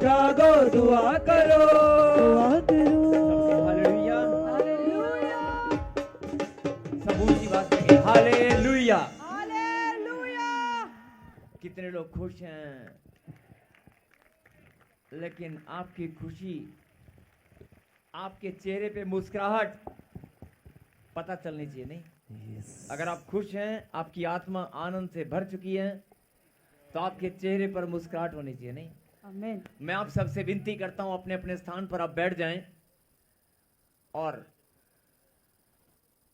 जागो दुआ करो, दुआ करो। हालेलुया, सब ऊंची बात करेंगे, हालेलुया। कितने लोग खुश हैं, लेकिन आपकी खुशी, आपके चेहरे पे मुस्कुराहट पता चलनी चाहिए नहीं? अगर आप खुश हैं, आपकी आत्मा आनंद से भर चुकी है, तो आपके चेहरे पर मुस्कुराहट होनी चाहिए नहीं? आमीन। मैं आप सबसे विनती करता हूं, अपने अपने स्थान पर आप बैठ जाएं, और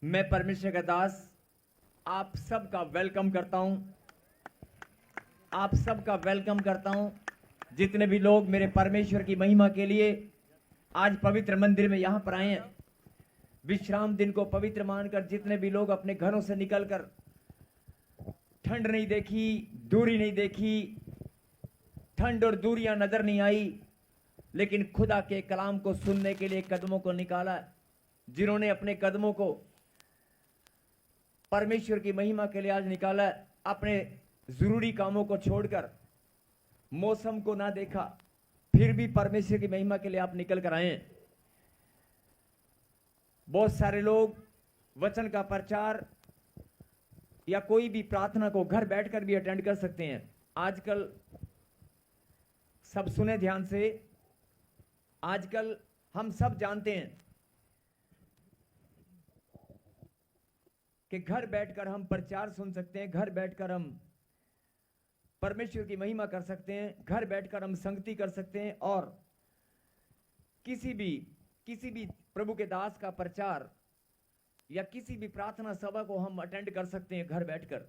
मैं परमेश्वर का दास आप सबका वेलकम करता हूं, आप सबका वेलकम करता हूं। जितने भी लोग मेरे परमेश्वर की महिमा के लिए आज पवित्र मंदिर में यहां पर आए हैं, विश्राम दिन को पवित्र मानकर, जितने भी लोग अपने घरों से निकलकर ठंड नहीं देखी, दूरी नहीं देखी, ठंड और दूरियां नजर नहीं आई, लेकिन खुदा के कलाम को सुनने के लिए कदमों को निकाला, जिन्होंने अपने कदमों को परमेश्वर की महिमा के लिए आज निकाला, अपने जरूरी कामों को छोड़कर, मौसम को ना देखा, फिर भी परमेश्वर की महिमा के लिए आप निकल कर आए हैं। बहुत सारे लोग वचन का प्रचार या कोई भी प्रार्थना को घर बैठकर भी अटेंड कर सकते हैं। आजकल सब सुने ध्यान से, आजकल हम सब जानते हैं कि घर बैठकर हम प्रचार सुन सकते हैं, घर बैठकर हम परमेश्वर की महिमा कर सकते हैं, घर बैठकर हम संगति कर सकते हैं, और किसी भी प्रभु के दास का प्रचार या किसी भी प्रार्थना सभा को हम अटेंड कर सकते हैं घर बैठकर।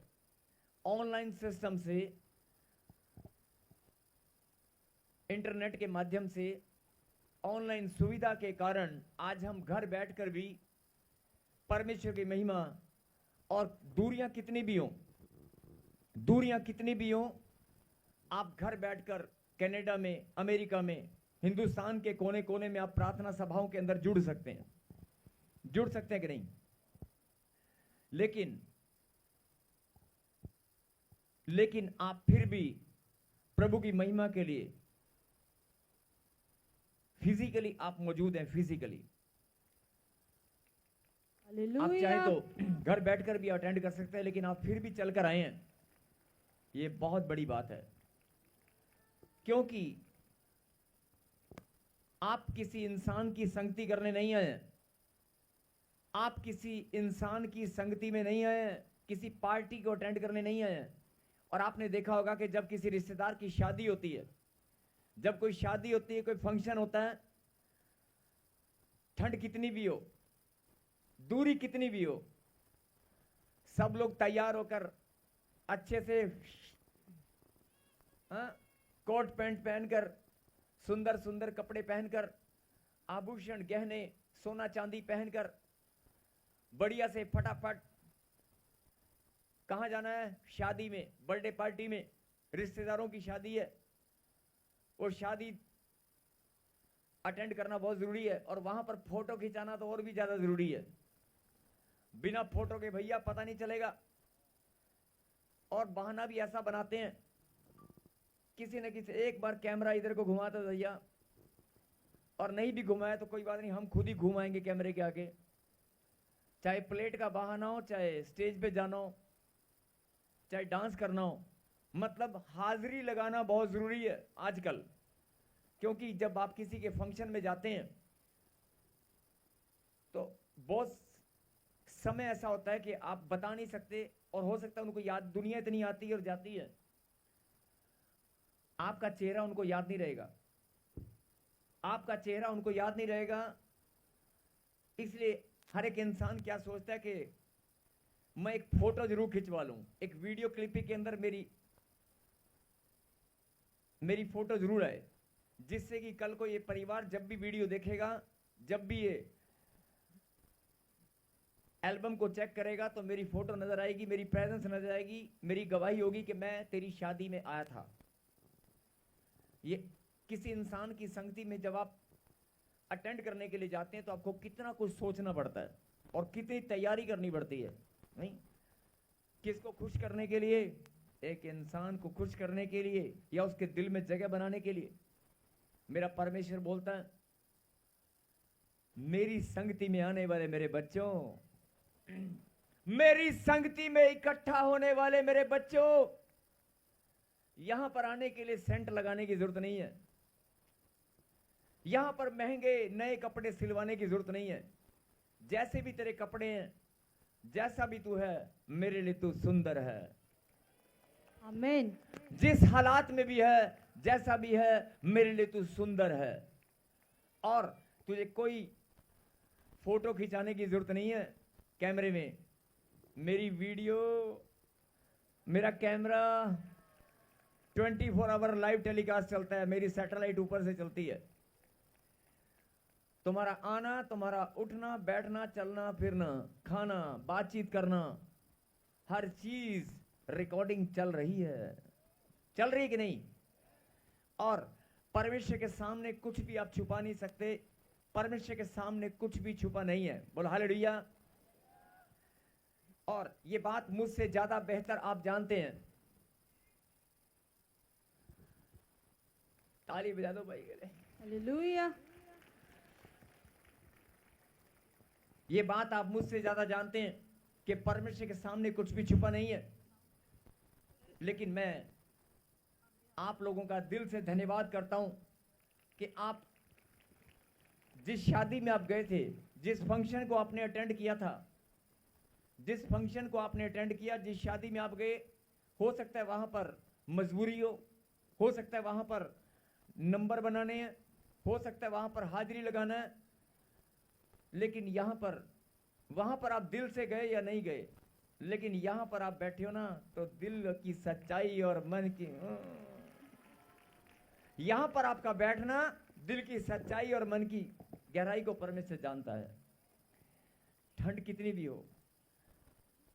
ऑनलाइन सिस्टम से, इंटरनेट के माध्यम से, ऑनलाइन सुविधा के कारण आज हम घर बैठकर भी परमेश्वर की महिमा, और दूरियां कितनी भी हों, आप घर बैठकर कनाडा में, अमेरिका में, हिंदुस्तान के कोने कोने में आप प्रार्थना सभाओं के अंदर जुड़ सकते हैं कि नहीं? लेकिन आप फिर भी प्रभु की महिमा के लिए फिजिकली आप मौजूद हैं। फिजिकली आप चाहे तो घर बैठकर भी अटेंड कर सकते हैं, लेकिन आप फिर भी चलकर आए हैं, ये बहुत बड़ी बात है। क्योंकि आप किसी इंसान की संगति करने नहीं आए हैं, आप किसी इंसान की संगति में नहीं आए हैं, किसी पार्टी को अटेंड करने नहीं आए हैं। और आपने देखा होगा कि जब किसी रिश्तेदार की शादी होती है, जब कोई शादी होती है, कोई फंक्शन होता है, ठंड कितनी भी हो, दूरी कितनी भी हो, सब लोग तैयार होकर अच्छे से कोट पैंट पहनकर, सुंदर सुंदर कपड़े पहनकर, आभूषण गहने सोना चांदी पहनकर, बढ़िया से फटाफट कहां जाना है? शादी में, बर्थडे पार्टी में, रिश्तेदारों की शादी है, वो शादी अटेंड करना बहुत जरूरी है, और वहां पर फोटो खिंचाना तो और भी ज्यादा जरूरी है। बिना फोटो के भैया पता नहीं चलेगा। और बहाना भी ऐसा बनाते हैं, किसी न किसी एक बार कैमरा इधर को घुमाता भैया, और नहीं भी घुमाया तो कोई बात नहीं, हम खुद ही घुमाएंगे कैमरे के आगे। चाहे प्लेट का बहाना हो, चाहे स्टेज पे जाना हो, चाहे डांस करना हो, मतलब हाजिरी लगाना बहुत जरूरी है आजकल। क्योंकि जब आप किसी के फंक्शन में जाते हैं तो बहुत समय ऐसा होता है कि आप बता नहीं सकते, और हो सकता है उनको याद, दुनिया इतनी आती है और जाती है, आपका चेहरा उनको याद नहीं रहेगा, आपका चेहरा उनको याद नहीं रहेगा। इसलिए हर एक इंसान क्या सोचता है कि मैं एक फोटो जरूर खिंचवा लूं, एक वीडियो क्लिपिंग के अंदर मेरी फोटो जरूर आए, जिससे कि कल को ये परिवार जब भी वीडियो देखेगा, जब भी ये एल्बम को चेक करेगा, तो मेरी फोटो नजर आएगी, मेरी प्रेजेंस नजर आएगी, मेरी गवाही होगी कि मैं तेरी शादी में आया था। ये किसी इंसान की संगति में जब आप अटेंड करने के लिए जाते हैं, तो आपको कितना कुछ सोचना पड़ता है और कितनी तैयारी करनी पड़ती है, नहीं? किसको खुश करने के लिए? एक इंसान को खुश करने के लिए, या उसके दिल में जगह बनाने के लिए। मेरा परमेश्वर बोलता है, मेरी संगति में आने वाले मेरे बच्चों, मेरी संगति में इकट्ठा होने वाले मेरे बच्चों, यहां पर आने के लिए सेंट लगाने की जरूरत नहीं है, यहां पर महंगे नए कपड़े सिलवाने की जरूरत नहीं है। जैसे भी तेरे कपड़े हैं, जैसा भी तू है, मेरे लिए तू सुंदर है। आमीन। जिस हालात में भी है, जैसा भी है, मेरे लिए तू सुंदर है। और तुझे कोई फोटो खिंचाने की जरूरत नहीं है कैमरे में। मेरी वीडियो, मेरा कैमरा 24 आवर लाइव टेलीकास्ट चलता है, मेरी सैटेलाइट ऊपर से चलती है। तुम्हारा आना, तुम्हारा उठना, बैठना, चलना फिरना, खाना, बातचीत करना, हर चीज रिकॉर्डिंग चल रही है। चल रही है कि नहीं? और परमेश्वर के सामने कुछ भी आप छुपा नहीं सकते। परमेश्वर के सामने कुछ भी छुपा नहीं है। बोलो हालेलुया। और ये बात मुझसे ज्यादा बेहतर आप जानते हैं। ताली बजा दो भाई के लिए। हालेलुया। ये बात आप मुझसे ज्यादा जानते हैं कि परमेश्वर के सामने कुछ भी छुपा नहीं है। लेकिन मैं आप लोगों का दिल से धन्यवाद करता हूं कि आप जिस शादी में आप गए थे, जिस फंक्शन को आपने अटेंड किया था, जिस फंक्शन को आपने अटेंड किया, जिस शादी में आप गए, हो सकता है वहां पर मजबूरी हो सकता है वहां पर नंबर बनाने हैं, हो सकता है वहां पर हाजिरी लगाना है, लेकिन वहां पर आप दिल से गए या नहीं गए, लेकिन यहां पर आप बैठे हो ना, तो दिल की सच्चाई और मन की, यहां पर आपका बैठना दिल की सच्चाई और मन की गहराई को परमेश्वर जानता है। ठंड कितनी भी हो,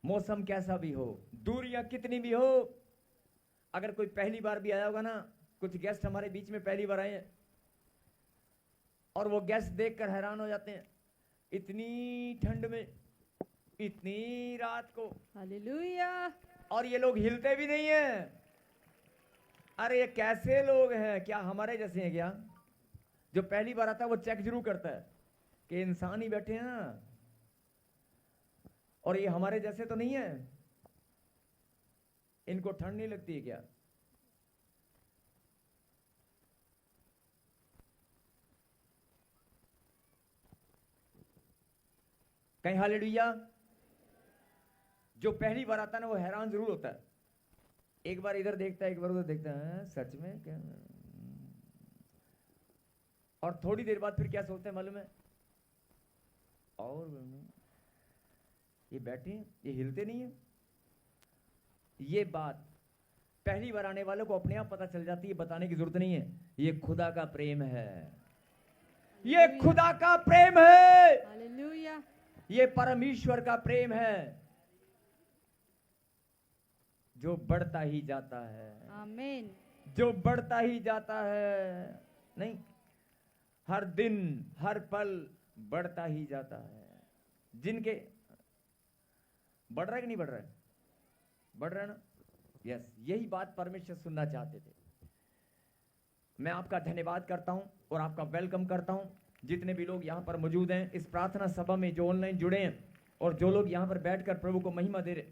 मौसम कैसा भी हो, दूरियां कितनी भी हो, अगर कोई पहली बार भी आया होगा ना, कुछ गेस्ट हमारे बीच में पहली बार आए हैं और वो गेस्ट देखकर हैरान हो जाते हैं, इतनी ठंड में, इतनी रात को, हालेलुया। और ये लोग हिलते भी नहीं है। अरे ये कैसे लोग हैं? क्या हमारे जैसे हैं क्या? जो पहली बार आता है वो चेक जरूर करता है कि इंसान ही बैठे हैं ना, और ये हमारे जैसे तो नहीं है, इनको ठंड नहीं लगती है क्या? कहीं हालेलुया। जो पहली बार आता है ना, वो हैरान जरूर होता है। एक बार इधर देखता है, एक बार उधर देखता है, सच में क्या? और थोड़ी देर बाद फिर क्या सोचते हैं मालूम है? और ये बैठे हैं, ये हिलते नहीं है। ये बात पहली बार आने वालों को अपने आप पता चल जाती है, बताने की जरूरत नहीं है। ये खुदा का प्रेम है, ये खुदा का प्रेम है, हालेलुया। ये परमेश्वर का प्रेम है जो बढ़ता ही जाता है, आमीन। जो बढ़ता ही जाता है। नहीं, हर दिन हर पल बढ़ता ही जाता है। जिनके बढ़ रहा है कि नहीं बढ़ रहा है? बढ़ रहा है ना? यस, यही बात परमेश्वर सुनना चाहते थे। मैं आपका धन्यवाद करता हूं और आपका वेलकम करता हूं। जितने भी लोग यहाँ पर मौजूद हैं इस प्रार्थना सभा में, जो ऑनलाइन जुड़े हैं और जो लोग यहाँ पर बैठकर प्रभु को महिमा दे रहे,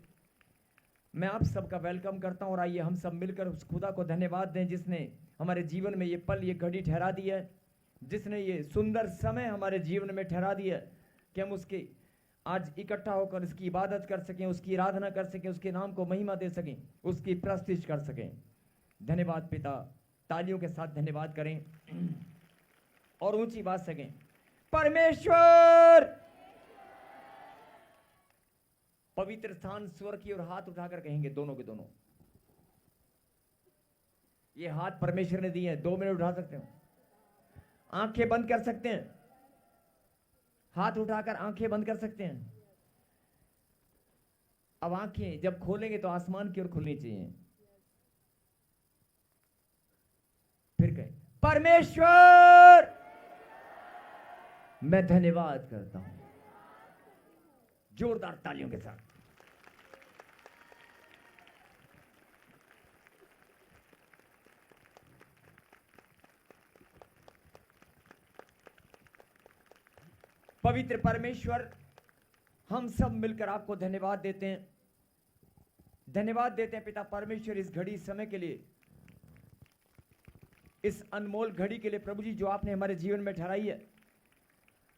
मैं आप सबका वेलकम करता हूं। और आइए हम सब मिलकर उस खुदा को धन्यवाद दें जिसने हमारे जीवन में ये पल, ये घड़ी ठहरा दी है, जिसने ये सुंदर समय हमारे जीवन में ठहरा दिया कि हम उसके आज इकट्ठा होकर इसकी इबादत कर सकें, उसकी आराधना कर सकें, उसके नाम को महिमा दे सकें, उसकी प्रस्तिश कर सकें। धन्यवाद पिता। तालियों के साथ धन्यवाद करें और ऊंची बात सकें, परमेश्वर। पवित्र स्थान स्वर की ओर हाथ उठाकर कहेंगे, दोनों के दोनों। ये हाथ परमेश्वर ने दिए हैं, 2 मिनट उठा सकते हो, आंखें बंद कर सकते हैं, हाथ उठाकर आंखें बंद कर सकते हैं। अब आंखें जब खोलेंगे तो आसमान की ओर खुलनी चाहिए। फिर कहें, परमेश्वर मैं धन्यवाद करता हूं। जोरदार तालियों के साथ। पवित्र परमेश्वर, हम सब मिलकर आपको धन्यवाद देते हैं, धन्यवाद देते हैं पिता परमेश्वर इस घड़ी समय के लिए, इस अनमोल घड़ी के लिए प्रभु जी जो आपने हमारे जीवन में ठहराई है।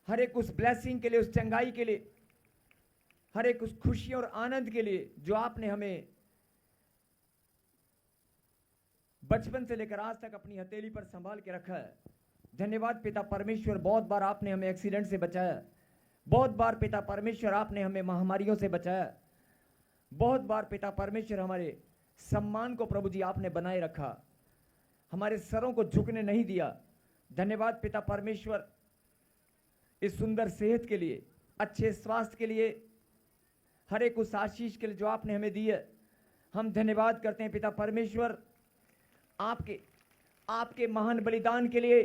हर एक उस ब्लेसिंग के लिए, उस चंगाई के लिए, हर एक उस खुशी और आनंद के लिए जो आपने हमें बचपन से लेकर आज तक अपनी हथेली पर संभाल के रखा है। धन्यवाद पिता परमेश्वर, बहुत बार आपने हमें एक्सीडेंट से बचाया, बहुत बार पिता परमेश्वर आपने हमें महामारियों से बचाया, बहुत बार पिता परमेश्वर हमारे सम्मान को प्रभु जी आपने बनाए रखा, हमारे सरों को झुकने नहीं दिया। धन्यवाद पिता परमेश्वर इस सुंदर सेहत के लिए, अच्छे स्वास्थ्य के लिए, हर एक उस आशीष के लिए जो आपने हमें दी है। हम धन्यवाद करते हैं पिता परमेश्वर आपके महान बलिदान के लिए,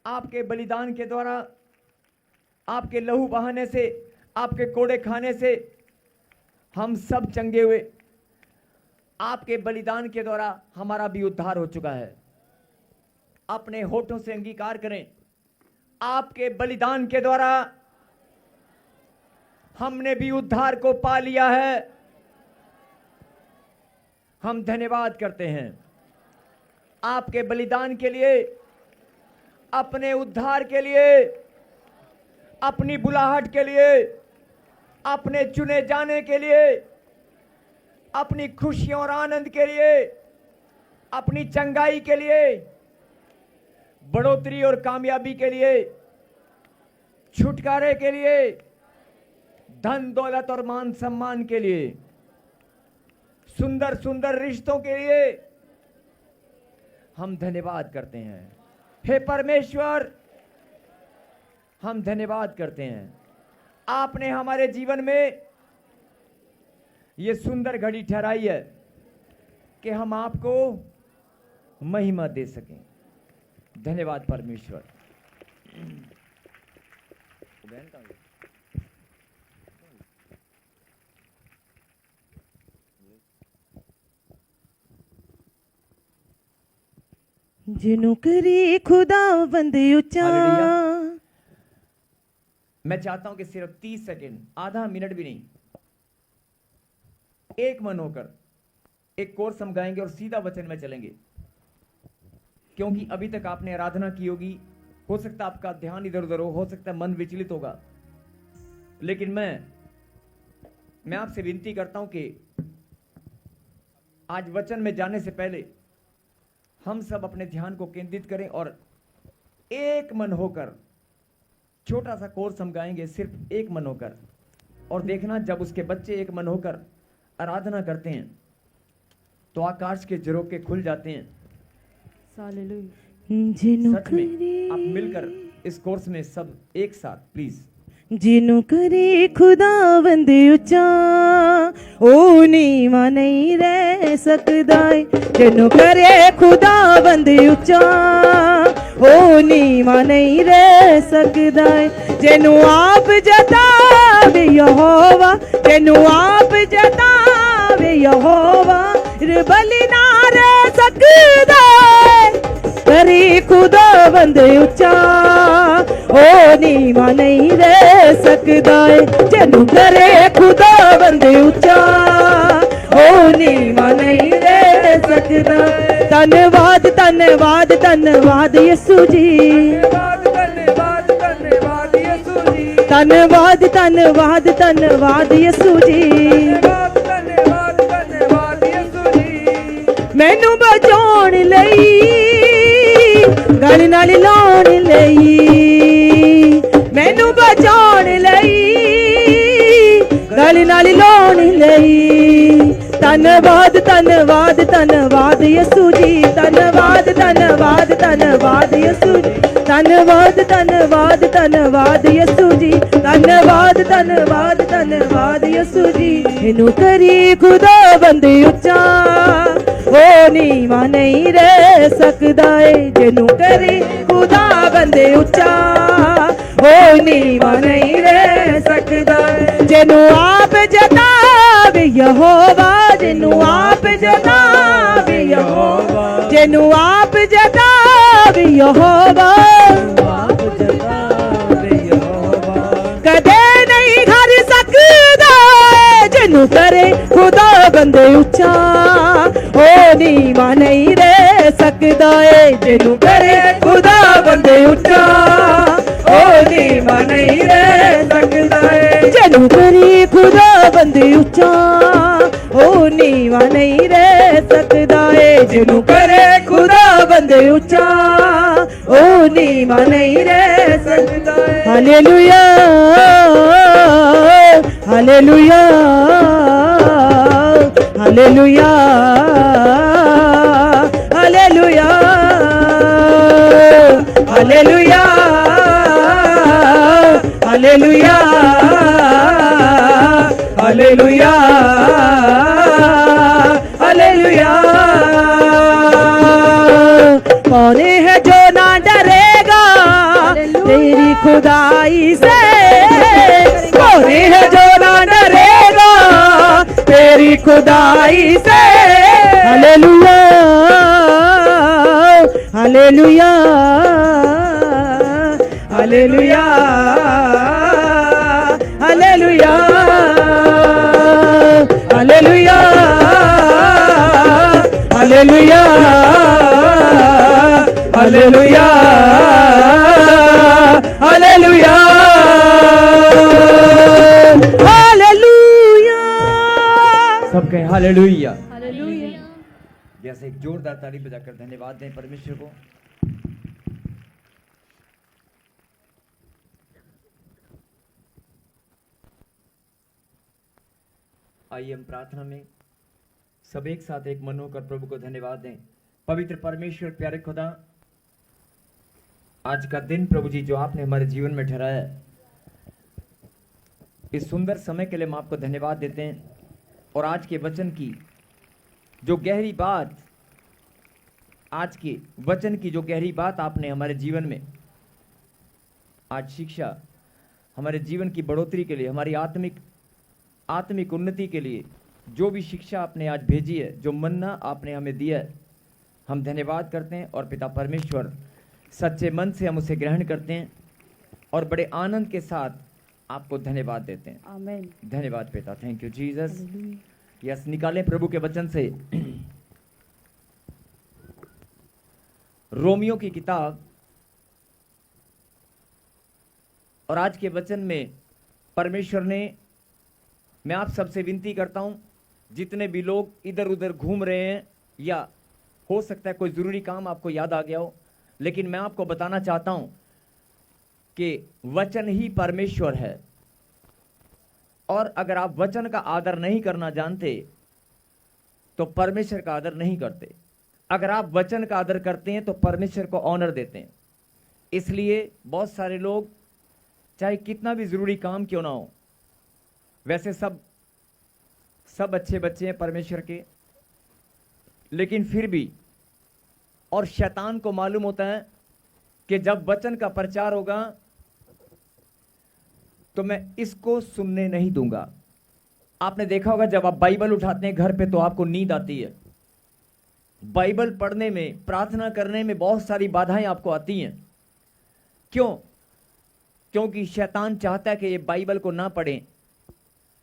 आपके बलिदान के द्वारा, आपके लहू बहाने से, आपके कोड़े खाने से हम सब चंगे हुए। आपके बलिदान के द्वारा हमारा भी उद्धार हो चुका है। अपने होठों से अंगीकार करें, आपके बलिदान के द्वारा हमने भी उद्धार को पा लिया है। हम धन्यवाद करते हैं आपके बलिदान के लिए, अपने उद्धार के लिए, अपनी बुलाहट के लिए, अपने चुने जाने के लिए, अपनी खुशियों और आनंद के लिए, अपनी चंगाई के लिए, बढ़ोतरी और कामयाबी के लिए, छुटकारे के लिए, धन दौलत और मान सम्मान के लिए, सुंदर सुंदर रिश्तों के लिए हम धन्यवाद करते हैं। हे परमेश्वर, हम धन्यवाद करते हैं, आपने हमारे जीवन में ये सुंदर घड़ी ठहराई है कि हम आपको महिमा दे सकें। धन्यवाद परमेश्वर। जिन्हों करी खुदावंद उच्चा। हालेलुया। मैं चाहता हूं कि सिर्फ 30 सेकेंड, आधा मिनट भी नहीं, एक मन होकर एक कोर्स हम गाएंगे और सीधा वचन में चलेंगे, क्योंकि अभी तक आपने आराधना की होगी, हो सकता है आपका ध्यान इधर उधर हो सकता है मन विचलित होगा, लेकिन मैं आपसे विनती करता हूं कि आज वचन में जाने से पहले हम सब अपने ध्यान को केंद्रित करें और एक मन होकर छोटा सा कोर्स हम गाएंगे, सिर्फ एक मन होकर। और देखना, जब उसके बच्चे एक मन होकर आराधना करते हैं तो आकाश के झरोखे खुल जाते हैं। सच में आप मिलकर इस कोर्स में सब एक साथ प्लीज। जिन्हों करे खुदावंद उच्चा, ओ नीवा नहीं रह सकदा। जिन्हों करे खुदावंद उच्चा, ओ नीवा नहीं रह सकदा। जिन्हों आप जतावे यहोवा, जिन्हों आप जतावे यहोवा, बलि ना रह सकदा। करे खुदावंद उच्चा, ओ नीवा नहीं रह सकदा। जिन्हों करे खुदावंद उच्चा, ओ नीवा नहीं रह सकदा। धन्यवाद धन्यवाद धन्यवाद यीशु जी, धन्यवाद धन्यवाद यीशु जी, धन्यवाद धन्यवाद धन्यवाद यीशु जी, धन्यवाद धन्यवाद यीशु जी। मैनू बचाउण लई गल नाल लाउण लई, मैनू बचाउण लई गल नाल लाउण लई। धन्यवाद धन्यवाद धन्यवाद यीशु जी, धन्यवाद धन्यवाद धन्यवाद यीशु जी, धन्यवाद धन्यवाद धन्यवाद यीशु जी, धन्यवाद धन्यवाद धन्यवाद यीशु जी। इनू करी खुदावंद उच्चा, ओ नीवा नहीं रह सकदा। जिन्हों करी खुदावंद उच्चा, ओ नीवा नहीं रह सकदा। जिन्हों आप जतावे यहोवा, जिन्हों आप जतावे यहोवा, जिन्हों आप जतावे यहोवा, आप जतावे यहोवा, ਬੰਦੇ ਉੱਚਾ ਉਹ ਨੀਵਾਂ ਨਹੀਂ ਰਹਿ ਸਕਦਾ ਏ ਜਿਹਨੂੰ ਕਰੇ ਖੁਦਾ ਬੰਦੇ ਉੱਚਾ ਉਹ ਨੀਵਾਂ ਨਹੀਂ ਰਹਿ ਸਕਦਾ ਏ ਜਿਹਨੂੰ ਕਰੇ ਖੁਦਾ ਬੰਦੇ ਉੱਚਾ ਉਹ ਨੀਵਾਂ ਨਹੀਂ ਰਹਿ ਸਕਦਾ ਏ ਜਿਹਨੂੰ ਕਰੇ ਖੁਦਾ ਬੰਦੇ ਉੱਚਾ ਉਹ ਨੀਵਾਂ ਨਹੀਂ ਰਹਿ ਸਕਦਾ ਏ hallelujah hallelujah hallelujah hallelujah hallelujah hallelujah hallelujah hallelujah कौन है जो ना डरेगा तेरी खुदाई से कौन है जो ना डरेगा तेरी खुदाई से hallelujah hallelujah hallelujah hallelujah hallelujah hallelujah hallelujah hallelujah hallelujah सब कहें हालेलुया। हालेलुया। जैसे एक जोरदार ताली बजाकर धन्यवाद दें परमेश्वर को। आइए हम प्रार्थना में सब एक साथ एक मन होकर प्रभु को धन्यवाद दें। पवित्र परमेश्वर, प्यारे खुदा, आज का दिन प्रभु जी जो आपने हमारे जीवन में ठहराया है, इस सुंदर समय के लिए हम आपको धन्यवाद देते हैं। और आज के वचन की जो गहरी बात, आज के वचन की जो गहरी बात आपने हमारे जीवन में, आज शिक्षा हमारे जीवन की बढ़ोतरी के लिए, हमारी आत्मिक उन्नति के लिए जो भी शिक्षा आपने आज भेजी है, जो मन्ना आपने हमें दिया है, हम धन्यवाद करते हैं। और पिता परमेश्वर, सच्चे मन से हम उसे ग्रहण करते हैं और बड़े आनंद के साथ आपको धन्यवाद देते हैं। आमीन। धन्यवाद पिता, थैंक यू जीसस। यस, निकालें प्रभु के वचन से रोमियो की किताब, और आज के वचन में परमेश्वर ने, मैं आप सबसे विनती करता हूं, जितने भी लोग इधर उधर घूम रहे हैं, या हो सकता है कोई ज़रूरी काम आपको याद आ गया हो, लेकिन मैं आपको बताना चाहता हूं कि वचन ही परमेश्वर है। और अगर आप वचन का आदर नहीं करना जानते तो परमेश्वर का आदर नहीं करते। अगर आप वचन का आदर करते हैं तो परमेश्वर को ऑनर देते हैं। इसलिए बहुत सारे लोग, चाहे कितना भी ज़रूरी काम क्यों ना हो, वैसे सब अच्छे बच्चे हैं परमेश्वर के, लेकिन फिर भी, और शैतान को मालूम होता है कि जब वचन का प्रचार होगा तो मैं इसको सुनने नहीं दूंगा। आपने देखा होगा जब आप बाइबल उठाते हैं घर पे तो आपको नींद आती है। बाइबल पढ़ने में, प्रार्थना करने में बहुत सारी बाधाएं आपको आती हैं। क्यों? क्योंकि शैतान चाहता है कि ये बाइबल को ना पढ़ें,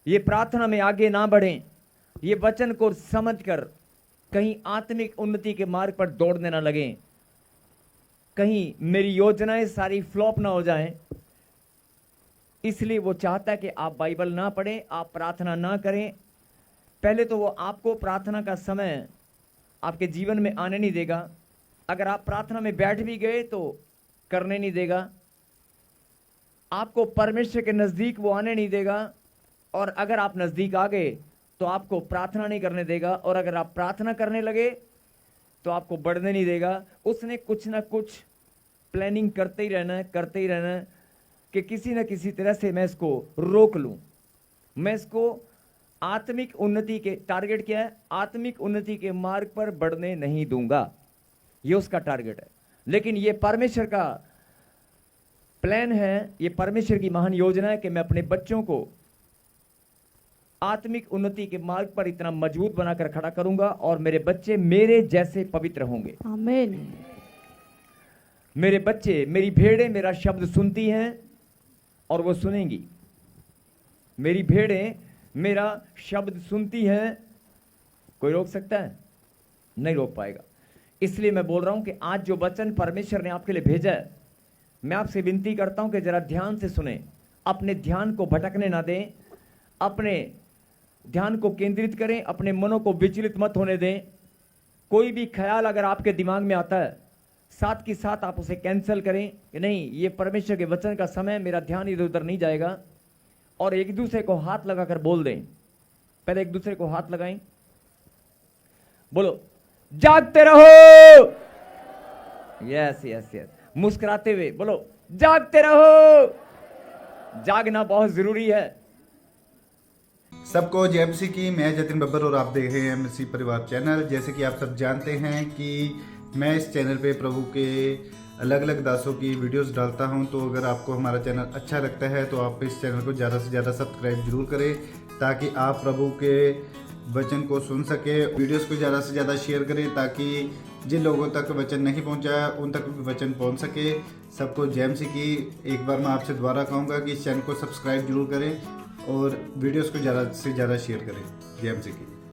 ये प्रार्थना में आगे ना बढ़ें, ये वचन को समझकर कहीं आत्मिक उन्नति के मार्ग पर दौड़ने ना लगें, कहीं मेरी योजनाएं सारी फ्लॉप ना हो जाएं। इसलिए वो चाहता है कि आप बाइबल ना पढ़ें, आप प्रार्थना ना करें। पहले तो वो आपको प्रार्थना का समय आपके जीवन में आने नहीं देगा। अगर आप प्रार्थना में बैठ भी गए तो करने नहीं देगा। आपको परमेश्वर के नज़दीक वो आने नहीं देगा। और अगर आप नज़दीक आ गए तो आपको प्रार्थना नहीं करने देगा। और अगर आप प्रार्थना करने लगे तो आपको बढ़ने नहीं देगा। उसने कुछ ना कुछ प्लानिंग करते ही रहना है कि किसी न किसी तरह से मैं इसको रोक लूं। मैं इसको आत्मिक उन्नति के, टारगेट क्या है? आत्मिक उन्नति के मार्ग पर बढ़ने नहीं दूंगा, ये उसका टारगेट है। लेकिन ये परमेश्वर का प्लान है, ये परमेश्वर की महान योजना है कि मैं अपने बच्चों को आत्मिक उन्नति के मार्ग पर इतना मजबूत बनाकर खड़ा करूंगा और मेरे बच्चे मेरे जैसे पवित्र होंगे। आमीन। मेरे बच्चे, मेरी भेड़ें मेरा शब्द सुनती हैं और वो सुनेंगी। मेरी भेड़ें मेरा शब्द सुनती हैं कोई रोक सकता है? नहीं रोक पाएगा। इसलिए मैं बोल रहा हूं कि आज जो वचन परमेश्वर ने आपके लिए भेजा है, मैं आपसे विनती करता हूं कि जरा ध्यान से सुने, अपने ध्यान को भटकने ना दें, अपने ध्यान को केंद्रित करें, अपने मनों को विचलित मत होने दें। कोई भी ख्याल अगर आपके दिमाग में आता है, साथ के साथ आप उसे कैंसिल करें कि नहीं, ये परमेश्वर के वचन का समय, मेरा ध्यान इधर उधर नहीं जाएगा। और एक दूसरे को हाथ लगाकर बोल दें। पहले एक दूसरे को हाथ लगाएं, बोलो जागते रहो। यस यस यस, मुस्कुराते हुए बोलो जागते रहो। जागना बहुत जरूरी है। सबको जय मसीह की। मैं जतिन बब्बर और आप देख रहे हैं मसीह परिवार चैनल। जैसे कि आप सब जानते हैं कि मैं इस चैनल पे प्रभु के अलग अलग दासों की वीडियोस डालता हूं, तो अगर आपको हमारा चैनल अच्छा लगता है तो आप इस चैनल को ज़्यादा से ज़्यादा सब्सक्राइब जरूर करें, ताकि आप प्रभु के वचन को सुन सके। वीडियोस को ज़्यादा से ज़्यादा शेयर करें, ताकि जिन लोगों तक वचन नहीं पहुंचा उन तक भी वचन पहुंच सके। सबको जय मसीह की। एक बार मैं आपसे दोबारा कहूँगा कि इस चैनल को सब्सक्राइब जरूर करें और वीडियोस को ज़्यादा से ज़्यादा शेयर करें। जय मसीह की।